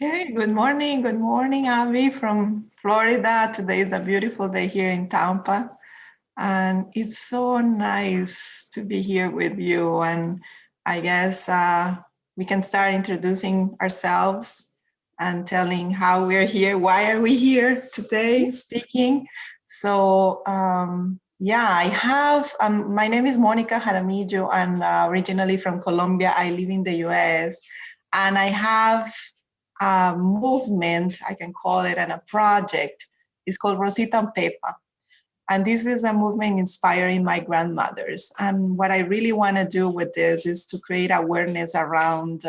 Hey, good morning. Good morning, Abby from Florida. Today is a beautiful day here in Tampa. And it's so nice to be here with you. And I guess we can start introducing ourselves and telling how we're here. Why are we here today speaking? Yeah, I have, my name is Monica Jaramillo, and originally from Colombia. I live in the US. And I have a movement, I can call it, and a project. It's called Rosita and Pepa. And this is a movement inspiring my grandmothers. And what I really want to do with this is to create awareness around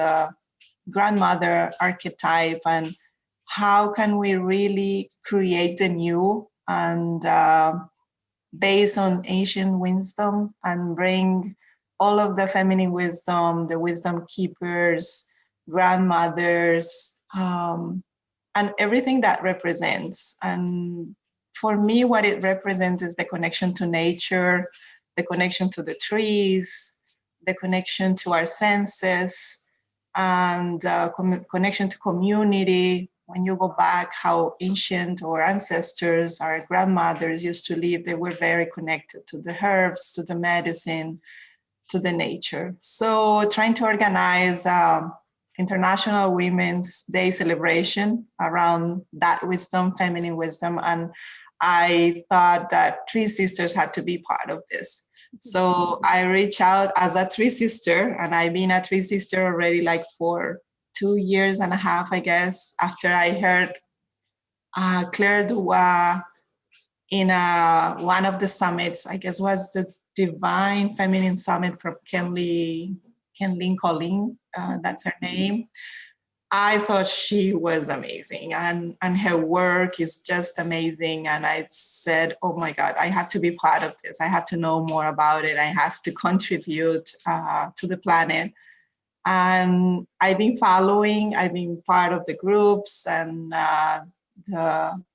grandmother archetype and how can we really create the new and based on ancient wisdom and bring all of the feminine wisdom, the wisdom keepers, grandmothers, and everything that represents. And for me, what it represents is the connection to nature, the connection to the trees, the connection to our senses, and connection to community. When you go back, how ancient our ancestors, our grandmothers used to live, they were very connected to the herbs, to the medicine, to the nature. So trying to organize International Women's Day celebration around that wisdom, feminine wisdom. And I thought that Tree Sisters had to be part of this. So I reached out as a Tree Sister, and I've been a Tree Sister already like for 2 years and a half, I guess, after I heard Claire Dubois in one of the summits, I guess was the Divine Feminine Summit from Kenlyn Colleen, that's her name. I thought she was amazing, and her work is just amazing. And I said, oh my God, I have to be part of this. I have to know more about it. I have to contribute to the planet. And I've been part of the groups and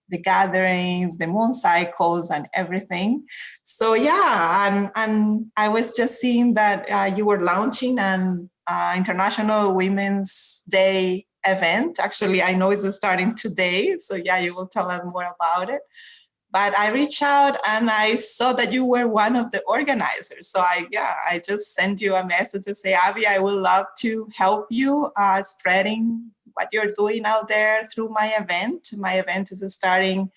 the gatherings, the moon cycles, and everything. So yeah, and I was just seeing that you were launching an International Women's Day event. Actually, I know it's starting today. So yeah, you will tell us more about it. But I reached out and I saw that you were one of the organizers. So I just sent you a message to say, Abby, I would love to help you spreading what you're doing out there through my event. My event is starting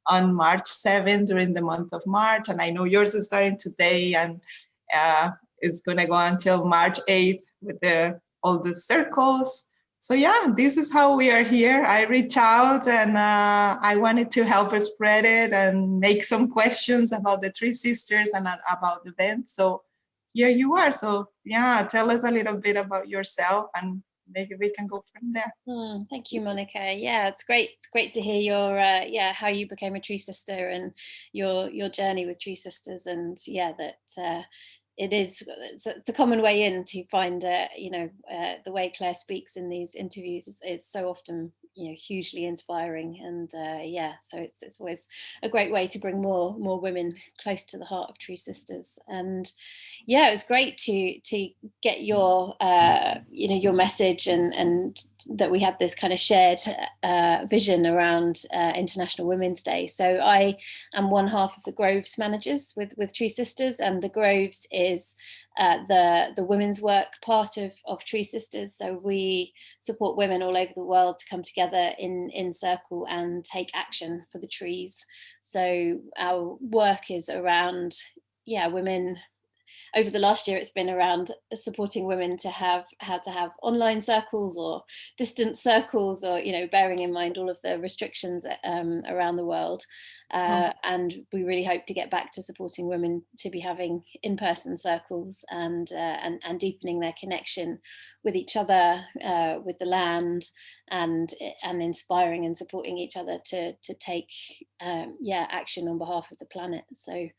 on March 7th during the month of March. And I know yours is starting today and it's going to go until March 8th with all the circles. So yeah, this is how we are here. I reached out and I wanted to help her spread it and make some questions about the Three Sisters and about the event. So here you are. So yeah, tell us a little bit about yourself and maybe we can go from there. Thank you, Monica. Yeah, it's great. It's great to hear your how you became a Tree Sister and your journey with Tree Sisters, and yeah, that it's a common way in to find the way Claire speaks in these interviews is so often hugely inspiring, and so it's always a great way to bring more women close to the heart of Tree Sisters. And yeah, it was great to get your your message and that we have this kind of shared vision around International Women's Day. So I am one half of the Groves managers with Tree Sisters, and the Groves is the women's work part of Tree Sisters. So we support women all over the world to come together in circle and take action for the trees. So our work is around women. Over the last year, it's been around supporting women to have online circles or distance circles, or bearing in mind all of the restrictions around the world. And we really hope to get back to supporting women to be having in-person circles and deepening their connection with each other, with the land, and inspiring and supporting each other to take action on behalf of the planet. So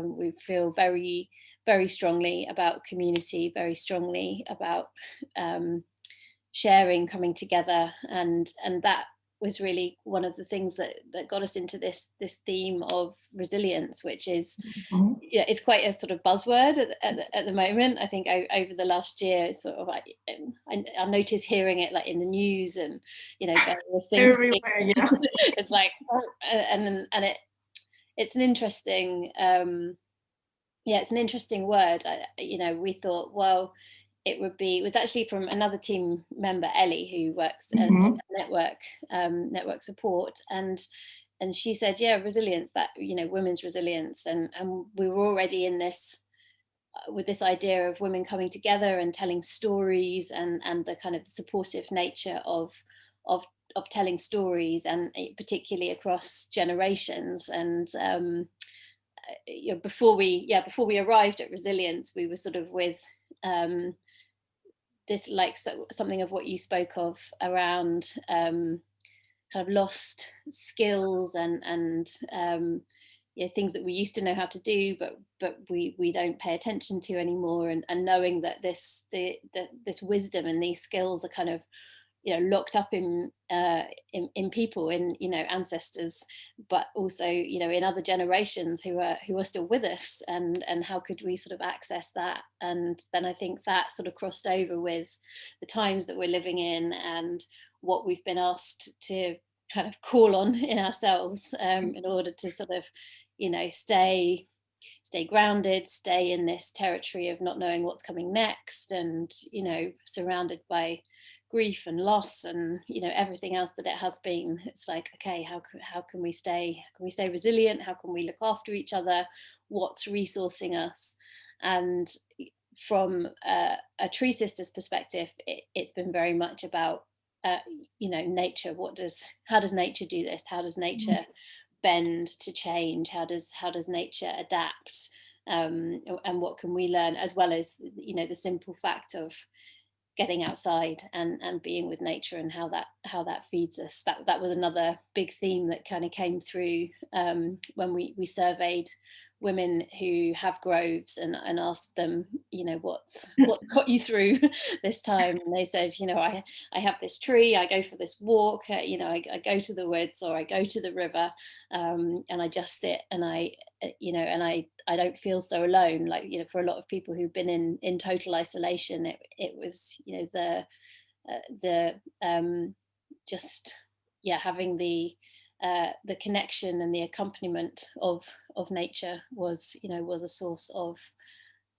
we feel very, very strongly about community, very strongly about sharing, coming together, and that was really one of the things that got us into this theme of resilience, which is, Mhm. yeah, it's quite a sort of buzzword at the moment. I think over the last year, it's sort of like, I notice hearing it like in the news and, you know, various things. Everywhere, yeah. It's like, and it's an interesting, yeah, it's an interesting word. You know, we thought, well, it was actually from another team member, Ellie, who works as Mhm. network support, and she said, yeah, resilience, that, you know, women's resilience, and we were already in this with this idea of women coming together and telling stories, and the kind of supportive nature of of telling stories, and particularly across generations. And you know, before we arrived at resilience, we were sort of with um, this, like, something of what you spoke of around kind of lost skills, and yeah, things that we used to know how to do, but we don't pay attention to anymore, and knowing that this wisdom and these skills are kind of, you know, locked up in people, in, you know, ancestors, but also, you know, in other generations who are still with us, and how could we sort of access that. And then I think that sort of crossed over with the times that we're living in, and what we've been asked to kind of call on in ourselves, in order to sort of, you know, stay grounded, stay in this territory of not knowing what's coming next, and, you know, surrounded by grief and loss, and, you know, everything else that it has been. It's like, okay, how can we stay resilient? How can we look after each other? What's resourcing us? And from a Tree Sisters perspective, it's been very much about, uh, you know, nature. How does nature do this? How does nature bend to change? How does nature adapt? And what can we learn, as well as, you know, the simple fact of getting outside and being with nature, and how that feeds us. That was another big theme that kind of came through, when we surveyed women who have groves, and asked them, you know, what got you through this time. And they said, you know, I have this tree, I go for this walk, you know, I go to the woods, or I go to the river, and I just sit, and you know, and I don't feel so alone. Like, you know, for a lot of people who've been in total isolation, it was, you know, the just, yeah, having the connection and the accompaniment of nature was, you know, was a source of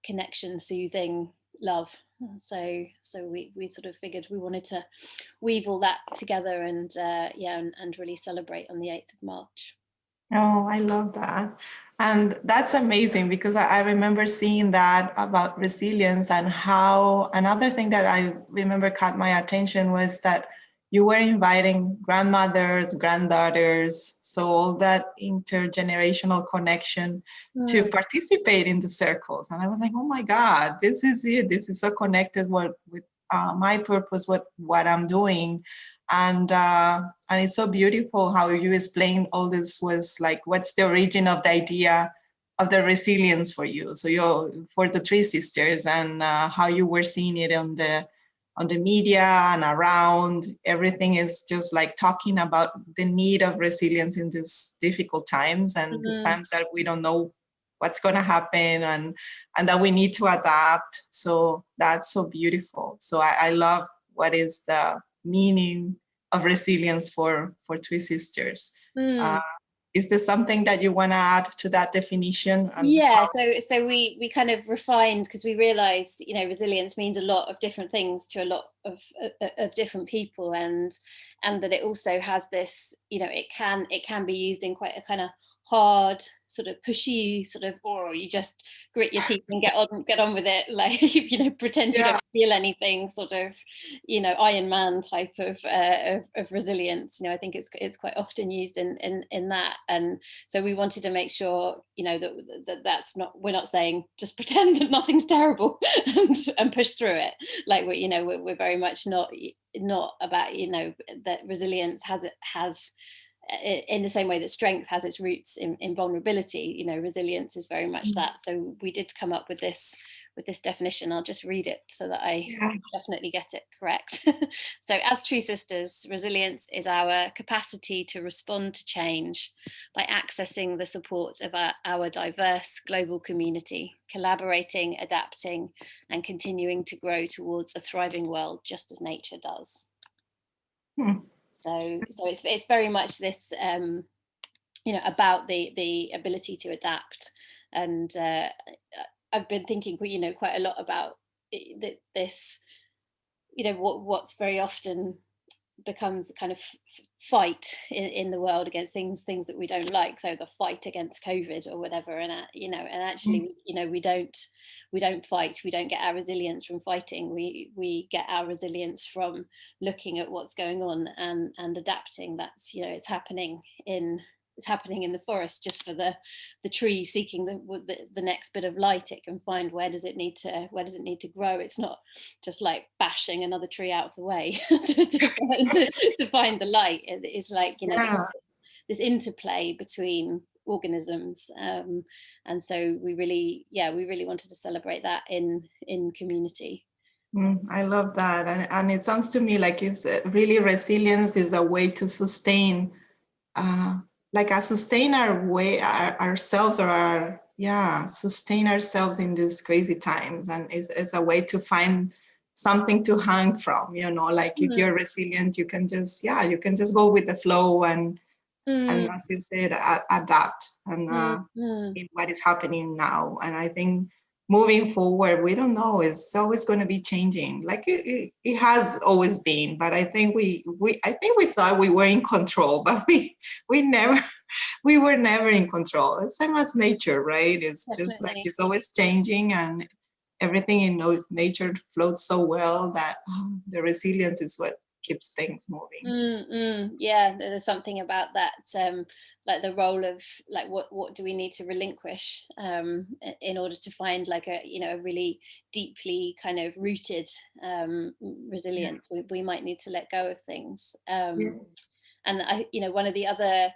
connection, soothing, love. So we sort of figured we wanted to weave all that together, and yeah, and really celebrate on the 8th of March. Oh, I love that. And that's amazing because I remember seeing that about resilience, and how another thing that I remember caught my attention was that you were inviting grandmothers, granddaughters, so all that intergenerational connection to Mm, participate in the circles. And I was like, oh my God, this is it. This is so connected with my purpose, what I'm doing. And it's so beautiful how you explain all this was like, what's the origin of the idea of the resilience for you, so you for the Three Sisters, and how you were seeing it on the media and around everything is just like talking about the need of resilience in these difficult times, and these mhm, times that we don't know what's going to happen, and that we need to adapt. So that's so beautiful. So I love what is the meaning of resilience for Three Sisters. Uh, mm. is there something that you want to add to that definition, and Yeah, how? so we kind of refined, because we realized, you know, resilience means a lot of different things to a lot of different people, and that it also has this, you know, it can be used in quite a kind of hard, sort of pushy, sort of, or you just grit your teeth and get on with it, like, you know, pretend you Yeah. don't feel anything, sort of, you know, Iron Man type of resilience. You know, I think it's quite often used in that. And so we wanted to make sure, you know, that's not, we're not saying just pretend that nothing's terrible and push through it. Like, we, you know, we're very much not about, you know, that resilience has in the same way that strength has its roots in vulnerability. You know, resilience is very much that. So we did come up with this with this definition. I'll just read it so that I Yeah. definitely get it correct. So, as Tree Sisters, resilience is our capacity to respond to change by accessing the support of our diverse global community, collaborating, adapting, and continuing to grow towards a thriving world, just as nature does. Hmm. So it's very much this, about the ability to adapt, and I've been thinking, quite a lot about this, what's very often becomes a kind of fight in the world against things that we don't like, so the fight against COVID or whatever, and and Mm. actually, we don't fight, we don't get our resilience from fighting, we get our resilience from looking at what's going on and adapting. That's, it's happening in the forest, just for the tree seeking the next bit of light it can find. Where does it need to grow? It's not just like bashing another tree out of the way to find the light. It's like, Yeah. this interplay between organisms, and so we really wanted to celebrate that in community. I love that. And it sounds to me like it's really resilience is a way to sustain, uh, like a sustain our way, ourselves, or sustain ourselves in these crazy times. And is a way to find something to hang from, like if Mm, you're resilient, you can just go with the flow and mm, as you said, adapt and mm, mm. in what is happening now. And I think moving forward, we don't know, it's always going to be changing, like it has always been. But I think we thought we were in control, but we never we were never in control. It's same as nature, right? It's just like Definitely. it's always changing, and everything in nature flows so well that the resilience is what keeps things moving. Yeah, there's something about that, like the role of, like, what do we need to relinquish, in order to find, like, a really deeply kind of rooted, Yeah. resilience. We might need to let go of things, Yes. and one of the other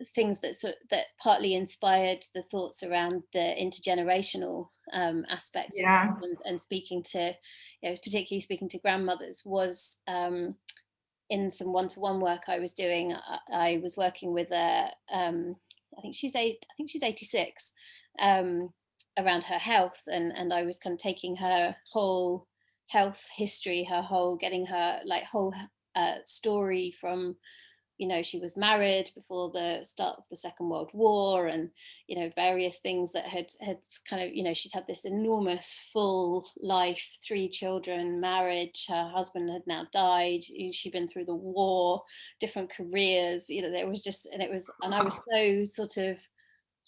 things that partly inspired the thoughts around the intergenerational, aspect of Yeah. this, and speaking to, particularly speaking to grandmothers, was, in some one-to-one work I was doing. I was working with I think she's 86, um, around her health, and I was kind of taking her whole health history, her whole getting her like whole, story from, she was married before the start of the Second World War, and various things that had kind of, she'd had this enormous full life, 3 children, marriage, her husband had now died, she'd been through the war, different careers, there was just, and I was so sort of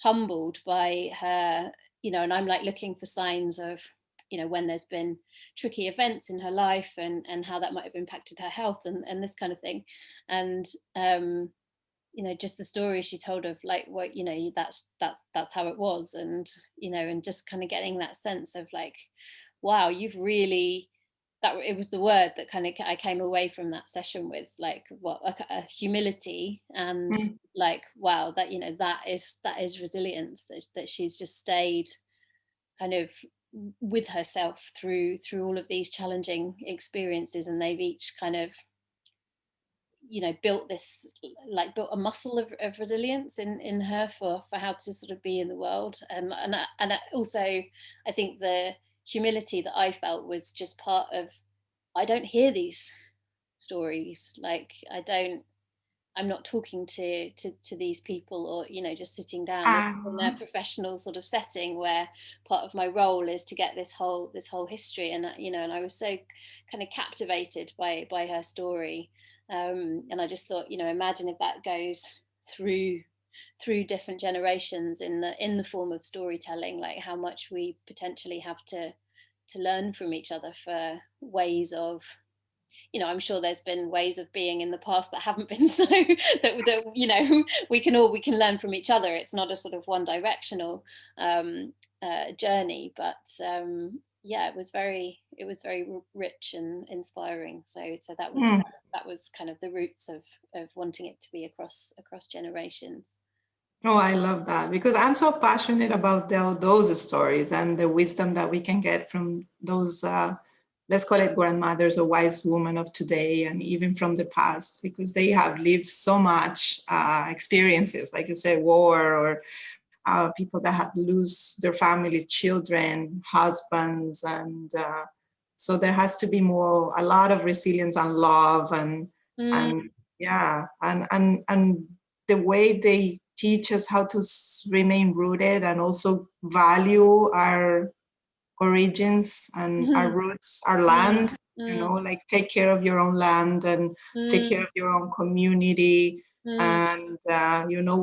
humbled by her, and I'm like looking for signs of, when there's been tricky events in her life, and how that might have impacted her health, and this kind of thing. And just the story she told of, like, what, that's how it was. And and just kind of getting that sense of, like, wow, you've really, that it was the word that kind of I came away from that session with, like, what, like a humility, and Mm. like, wow, that, that is resilience, that she's just stayed kind of with herself through all of these challenging experiences, and they've each kind of, built this, like, built a muscle of resilience in her for how to sort of be in the world. Also, I think the humility that I felt was just part of, I don't hear these stories, like, I'm not talking to these people, or just sitting down. This is in a Ah, professional sort of setting, where part of my role is to get this whole history, and and I was so kind of captivated by her story, and I just thought, imagine if that goes through different generations in the form of storytelling, like how much we potentially have to learn from each other for ways of, I'm sure there's been ways of being in the past that haven't been so, that we can learn from each other. It's not a sort of one directional, journey, but, yeah, it was very rich and inspiring. So that was kind of the roots of wanting it to be across generations. Oh, I love that because I'm so passionate about those stories and the wisdom that we can get from those, let's call it grandmothers or wise women of today and even from the past, because they have lived so much experiences, like you say, war or people that had lose their family, children, husbands, and so there has to be a lot of resilience and love, Mm, and yeah, and the way they teach us how to remain rooted and also value our origins and our mhm, roots, our mm, land, mm, like take care of your own land and take care mm, of your own community. mm, And,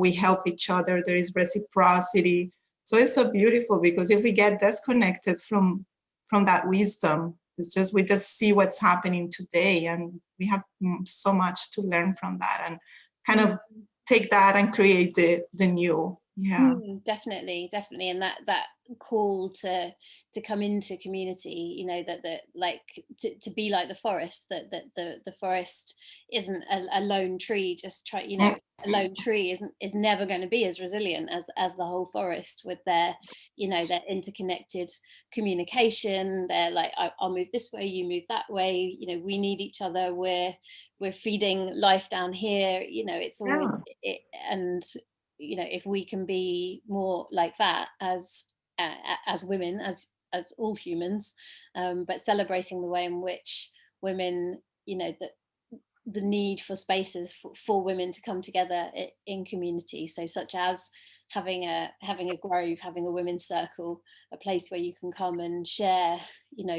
we help each other. There is reciprocity. So it's so beautiful because if we get disconnected from that wisdom, we just see what's happening today. And we have so much to learn from that and kind mm. of take that and create the new. Yeah. Definitely, definitely, and that call to come into community, that like to be like the forest, that the forest isn't a lone tree. Just try, a lone tree is never going to be as resilient as the whole forest with their interconnected communication. They're like, I'll move this way, you move that way. We need each other. We're feeding life down here. It's always Yeah. it, and if we can be more like that as women, as all humans, but celebrating the way in which women, the need for spaces for women to come together in community, so such as having a grove, having a women's circle, a place where you can come and share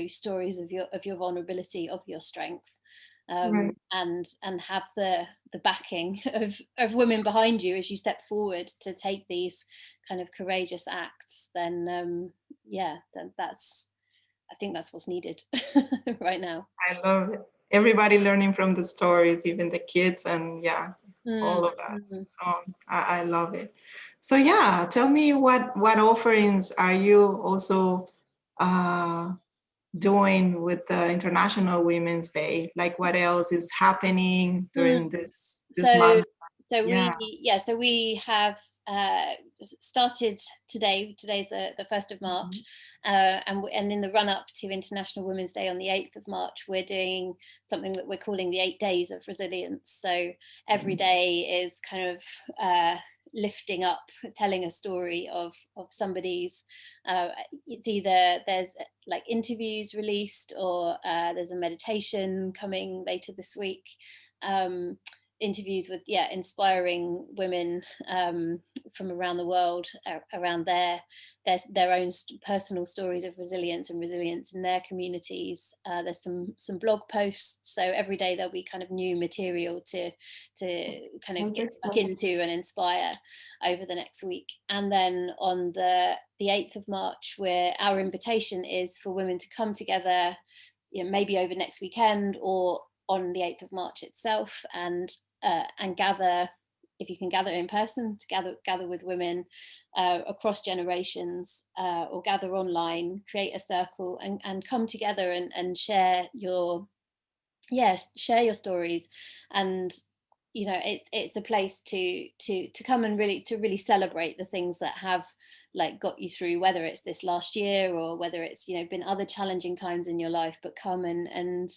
stories of your vulnerability, of your strength, Right. and have the backing of women behind you as you step forward to take these kind of courageous acts. Then I think that's what's needed right now. I love it. Everybody learning from the stories, even the kids, and yeah, Mm, all of us. mm. So I love it. So yeah, tell me what offerings are you also uh, doing with the International Women's Day? Like what else is happening Mm. during this So month? so Yeah. we have started today. Today's the 1st of March, Mhm. and in the run up to International Women's Day on the 8th of March, we're doing something that we're calling the 8 days of resilience. So every day is kind of lifting up, telling a story of somebody's. It's either there's like interviews released, or there's a meditation coming later this week. Um, Interviews with inspiring women from around the world, around their own personal stories of resilience and resilience in their communities. There's some blog posts, so every day there'll be kind of new material to kind of get stuck Wonderful. into and inspire over the next week. And then on the 8th of March, where our invitation is for women to come together, maybe over next weekend or on the 8th of March itself, and gather, if you can gather in person, to gather with women across generations, or gather online, create a circle, and come together and share your stories. And it's a place to come and really celebrate the things that have like got you through, whether it's this last year or whether it's been other challenging times in your life, but come and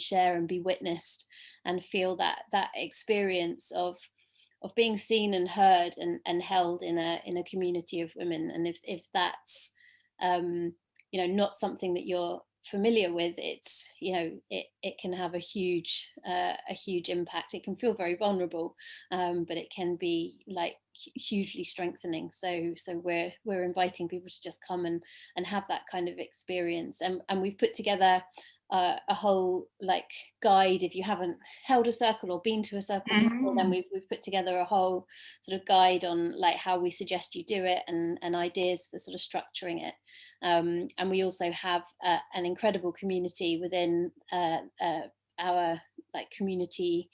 share and be witnessed and feel that experience of being seen and heard and held in a community of women. And if that's not something that you're familiar with, it can have a huge impact. It can feel very vulnerable, but it can be like hugely strengthening. So we're inviting people to just come and have that kind of experience. And we've put together a whole like guide. If you haven't held a circle or been to a circle before, then Mhm. we've put together a whole sort of guide on like how we suggest you do it, and ideas for sort of structuring it. And we also have an incredible community within our like community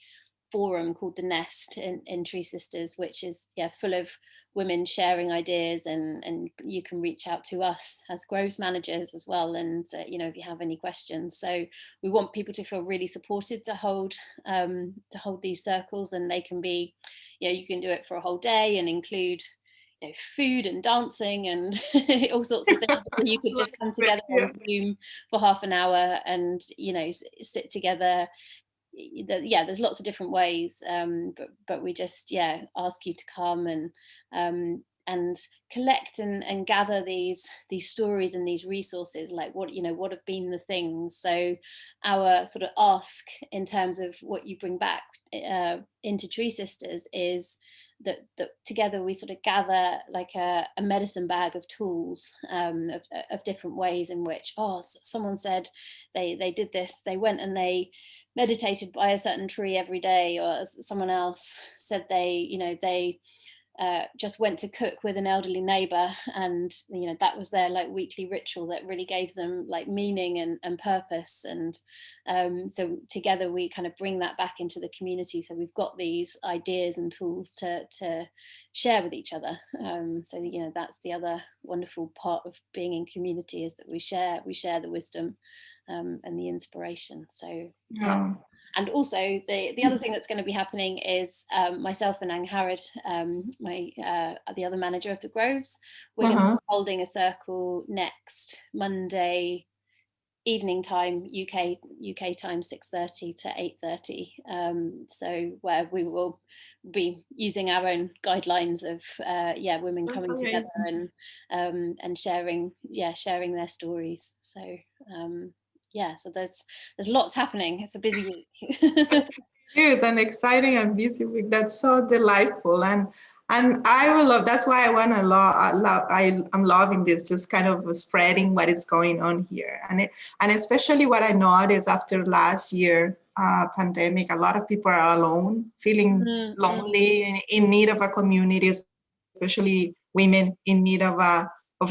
forum called the Nest in TreeSisters, which is full of women sharing ideas, and you can reach out to us as groves managers as well, and if you have any questions. So we want people to feel really supported to hold these circles, and they can be you can do it for a whole day and include food and dancing and all sorts of things. Or you could just come together Yeah. on Zoom for half an hour and sit together. There's lots of different ways, but we just ask you to come and collect and gather these stories and these resources, like what have been the things. So our sort of ask in terms of what you bring back into Tree Sisters is that together we sort of gather like a medicine bag of tools, of different ways in which someone said they did this, they went and they meditated by a certain tree every day, or someone else said they just went to cook with an elderly neighbor, and that was their like weekly ritual that really gave them like meaning and purpose. And so together we kind of bring that back into the community, so we've got these ideas and tools to share with each other. So that's the other wonderful part of being in community, is that we share the wisdom and the inspiration. So yeah. Yeah. And also the other thing that's going to be happening is myself and Ang Harrod, the other manager of the Groves, we're going to be holding a circle next Monday evening time, UK time, 6:30 to 8:30. So where we will be using our own guidelines of women That's coming amazing. together and sharing their stories. So so there's lots happening. It's a busy week. It is an exciting and busy week. That's so delightful, and I will love. That's why I want to I'm loving this, just kind of spreading what is going on here, and especially what I noticed after last year pandemic. A lot of people are alone, feeling lonely, and in need of a community, especially women in need of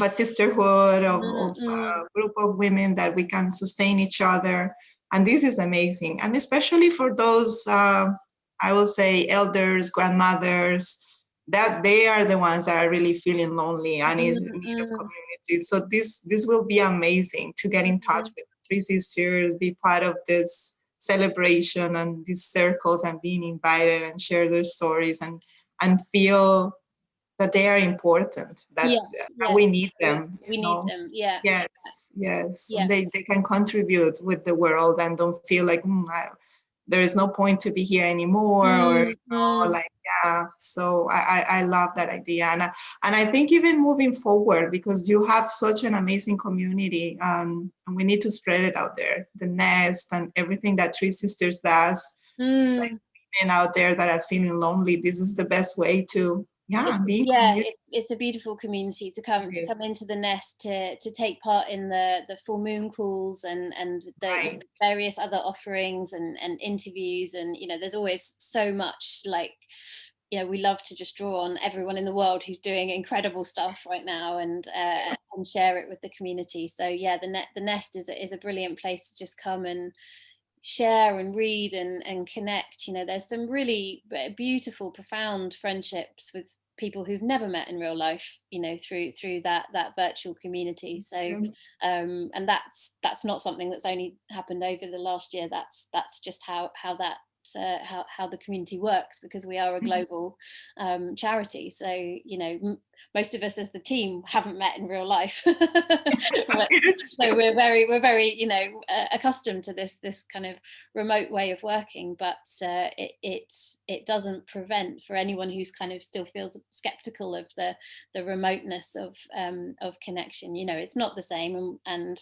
a sisterhood, of a group of women that we can sustain each other. And this is amazing. And especially for those, I will say, elders, grandmothers, that they are the ones that are really feeling lonely and in need of community. So this will be amazing to get in touch with Three Sisters, be part of this celebration and these circles, and being invited and share their stories, and feel that they are important, that Yes, we need them, we need them. Yeah. Yes, Yeah. and they can contribute with the world and don't feel like there is no point to be here anymore, or like so I love that idea, and I think even moving forward, because you have such an amazing community, and we need to spread it out there, the nest and everything that Three Sisters does. It's like women out there that are feeling lonely, this is the best way to be in community. It's a beautiful community to come into the nest, to take part in the full moon calls and the various other offerings and interviews, and there's always so much, like we love to just draw on everyone in the world who's doing incredible stuff right now, and share it with the community. So the nest is a brilliant place to just come and share and read and connect. There's some really beautiful, profound friendships with people who've never met in real life, through that virtual community. So and that's not something that's only happened over the last year. That's just how that how the community works, because we are a global charity. So most of us as the team haven't met in real life. So we're very accustomed to this kind of remote way of working, but it doesn't prevent, for anyone who's kind of still feels skeptical of the remoteness of connection. It's not the same, and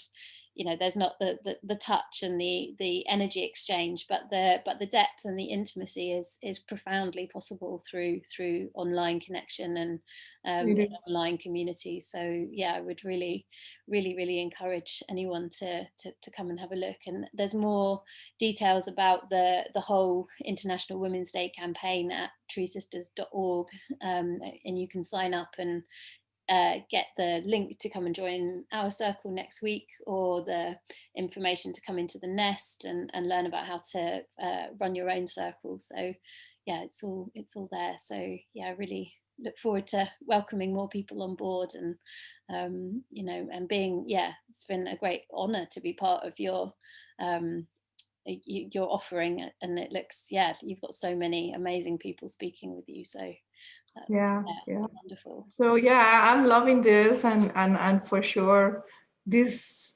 there's not the touch and the energy exchange, but the depth and the intimacy is profoundly possible through online connection and online community. So I would really encourage anyone to come and have a look. And there's more details about the whole International Women's Day campaign at TreeSisters.org, and you can sign up and get the link to come and join our circle next week, or the information to come into the nest and learn about how to run your own circle. So it's all there. So I really look forward to welcoming more people on board, and and being it's been a great honor to be part of your you're offering, and it looks, yeah, you've got so many amazing people speaking with you, so that's, Yeah, yeah, yeah. it's wonderful. So yeah, I'm loving this, and for sure, this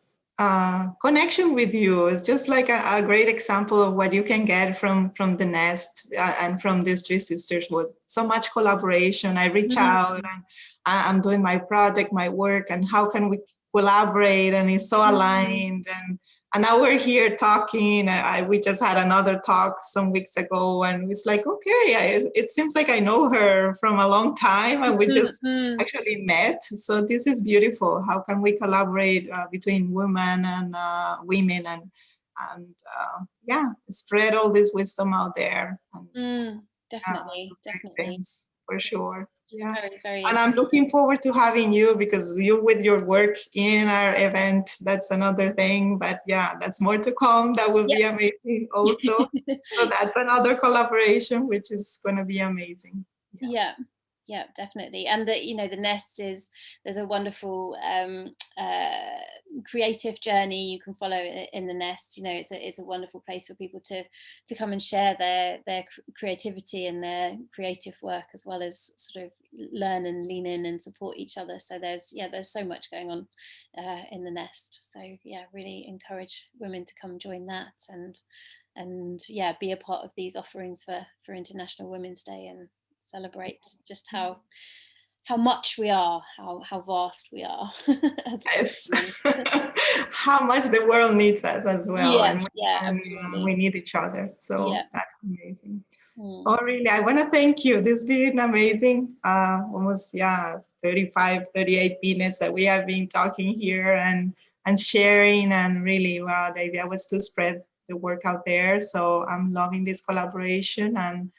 connection with you is just like a great example of what you can get from the nest and from these three sisters with so much collaboration. I reach out Mm, and I'm doing my project, my work, and how can we collaborate? And it's so mm, aligned and now we're here talking. We just had another talk some weeks ago, and it's like, okay, it seems like I know her from a long time, and we mm, just mm. actually met. So this is beautiful. How can we collaborate between women and women, and yeah, spread all this wisdom out there. And, Definitely, definitely. things for sure. Yeah. Very, very And I'm inspiring. looking forward to having you because you with your work in our event, that's another thing. But yeah, that's more to come. That will Yep. be amazing also. So that's another collaboration, which is going to be amazing. Yeah. Yeah, yeah, definitely. And the, the nest is, there's a wonderful creative journey you can follow in the nest. It's a wonderful place for people to come and share their creativity and their creative work, as well as sort of learn and lean in and support each other. So there's so much going on in the nest. So yeah, really encourage women to come join that, and yeah, be a part of these offerings for International Women's Day, and celebrate just how much we are, how vast we are as Yes. women. How much the world needs us as well. Yes, And, yeah, and we absolutely. need each other. So Yeah. that's amazing. Mm. Oh, really? I want to thank you. This has been amazing. Almost, yeah, 35, 38 minutes that we have been talking here and sharing. And really, wow, the idea was to spread the work out there. So I'm loving this collaboration. And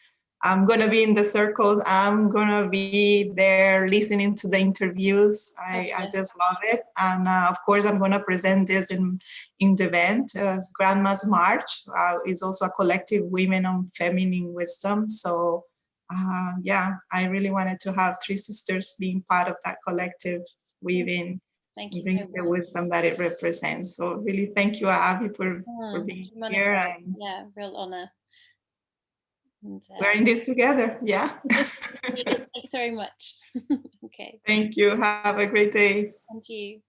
I'm going to be in the circles. I'm going to be there listening to the interviews. I Fabulous. just love it. And of course, I'm going to present this in the event. Grandma's March is also a collective women on feminine wisdom. So yeah, I really wanted to have Three Sisters being part of that collective weaving, Thank you so bringing the much. wisdom that it represents. So really thank you, Abby, for Thank being you, Monica. here, and Yeah, real honor. And we're in this together. Yeah. thanks very much. Okay. Thank you. Have a great day. And you.